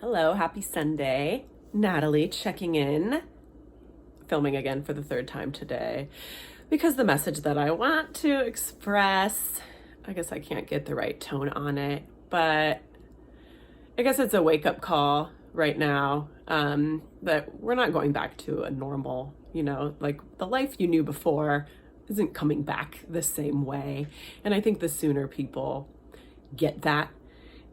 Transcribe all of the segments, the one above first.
Hello, happy Sunday. Natalie checking in, filming again for the third time today because the message that I want to express, I guess I can't get the right tone on it, but I guess it's a wake-up call right now, that we're not going back to a normal, like the life you knew before isn't coming back the same way. And I think the sooner people get that,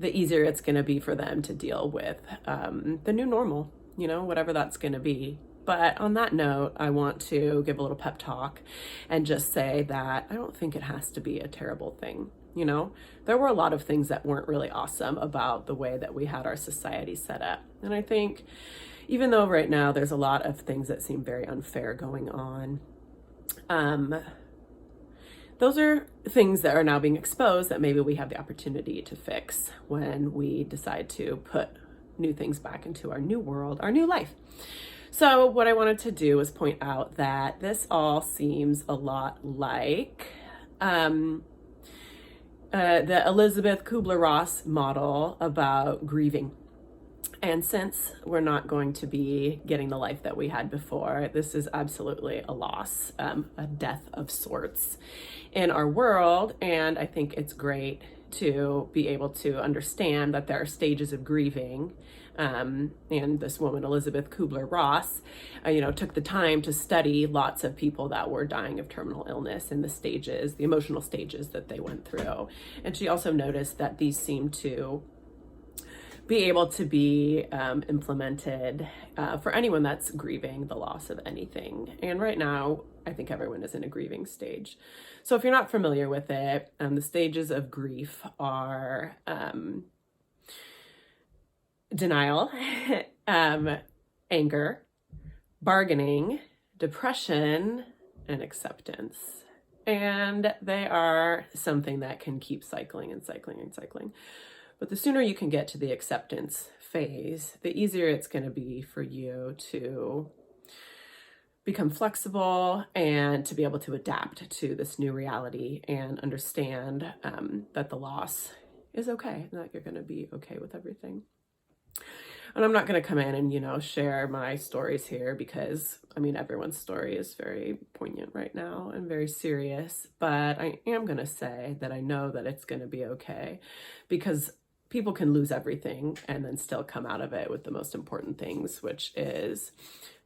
the easier it's going to be for them to deal with the new normal, whatever that's going to be. But on that note, I want to give a little pep talk and just say that I don't think it has to be a terrible thing. There were a lot of things that weren't really awesome about the way that we had our society set up. And I think even though right now there's a lot of things that seem very unfair going on, those are things that are now being exposed that maybe we have the opportunity to fix when we decide to put new things back into our new world, our new life. So what I wanted to do was point out that this all seems a lot like the Elisabeth Kübler-Ross model about grieving. And since we're not going to be getting the life that we had before, this is absolutely a loss, a death of sorts in our world. And I think it's great to be able to understand that there are stages of grieving. And this woman, Elisabeth Kübler-Ross, took the time to study lots of people that were dying of terminal illness and the emotional stages that they went through. And she also noticed that these seem to be able to be implemented for anyone that's grieving the loss of anything. And right now, I think everyone is in a grieving stage. So if you're not familiar with it, the stages of grief are denial, anger, bargaining, depression, and acceptance. And they are something that can keep cycling and cycling and cycling. But the sooner you can get to the acceptance phase, the easier it's going to be for you to become flexible and to be able to adapt to this new reality and understand that the loss is okay and that you're going to be okay with everything. And I'm not going to come in and, share my stories here because, everyone's story is very poignant right now and very serious. But I am going to say that I know that it's going to be okay because people can lose everything and then still come out of it with the most important things, which is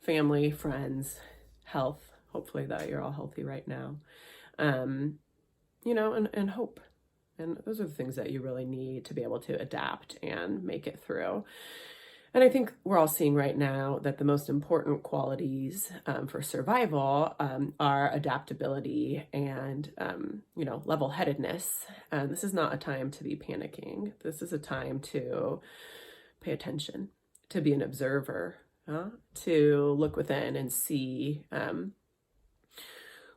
family, friends, health. Hopefully that you're all healthy right now, and hope. And those are the things that you really need to be able to adapt and make it through. And I think we're all seeing right now that the most important qualities for survival are adaptability and, level-headedness. And this is not a time to be panicking. This is a time to pay attention, to be an observer, to look within and see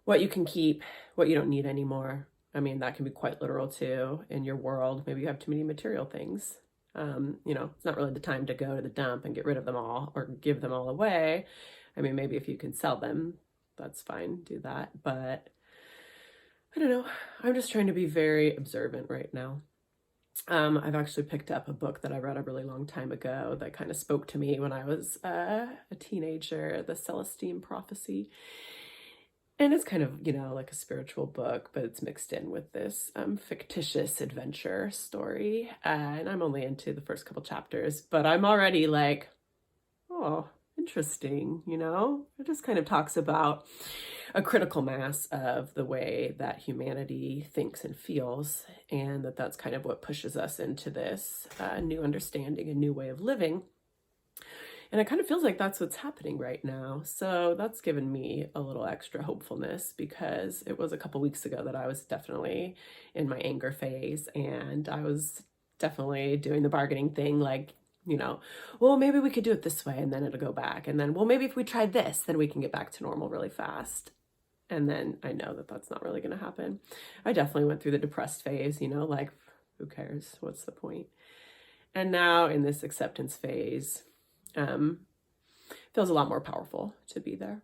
what you can keep, what you don't need anymore. That can be quite literal too in your world. Maybe you have too many material things. It's not really the time to go to the dump and get rid of them all or give them all away. Maybe if you can sell them, that's fine, do that. But I don't know. I'm just trying to be very observant right now. I've actually picked up a book that I read a really long time ago that kind of spoke to me when I was a teenager, The Celestine Prophecy. And it's kind of, like a spiritual book, but it's mixed in with this fictitious adventure story. And I'm only into the first couple chapters, but I'm already like, oh, interesting, It just kind of talks about a critical mass of the way that humanity thinks and feels, and that's kind of what pushes us into this new understanding, a new way of living. And it kind of feels like that's what's happening right now. So that's given me a little extra hopefulness because it was a couple weeks ago that I was definitely in my anger phase and I was definitely doing the bargaining thing like, well, maybe we could do it this way and then it'll go back. And then, well, maybe if we tried this, then we can get back to normal really fast. And then I know that that's not really going to happen. I definitely went through the depressed phase, like, who cares? What's the point? And now in this acceptance phase, feels a lot more powerful to be there.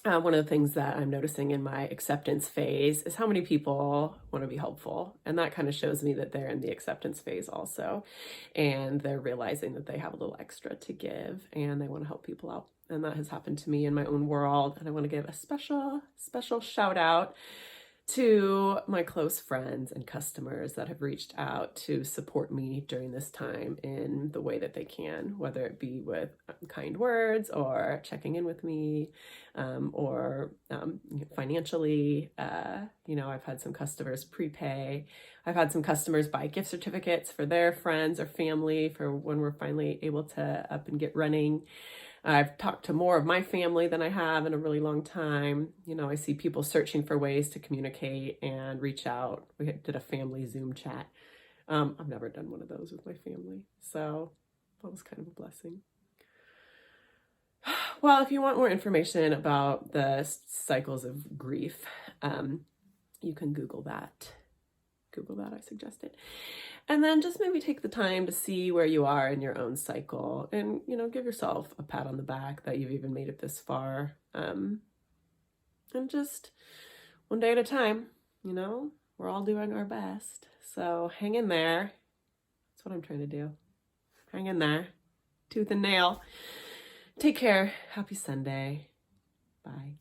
one of the things that I'm noticing in my acceptance phase is how many people want to be helpful. And that kind of shows me that they're in the acceptance phase also. And they're realizing that they have a little extra to give and they want to help people out. And that has happened to me in my own world. And I want to give a special shout out to my close friends and customers that have reached out to support me during this time in the way that they can, whether it be with kind words or checking in with me, or financially. I've had some customers prepay. I've had some customers buy gift certificates for their friends or family for when we're finally able to up and get running. I've talked to more of my family than I have in a really long time. I see people searching for ways to communicate and reach out. We did a family Zoom chat. I've never done one of those with my family, so that was kind of a blessing. Well, if you want more information about the cycles of grief, you can Google that. I suggest it. And then just maybe take the time to see where you are in your own cycle and, give yourself a pat on the back that you've even made it this far. And just one day at a time, we're all doing our best. So hang in there. That's what I'm trying to do. Hang in there. Tooth and nail. Take care. Happy Sunday. Bye.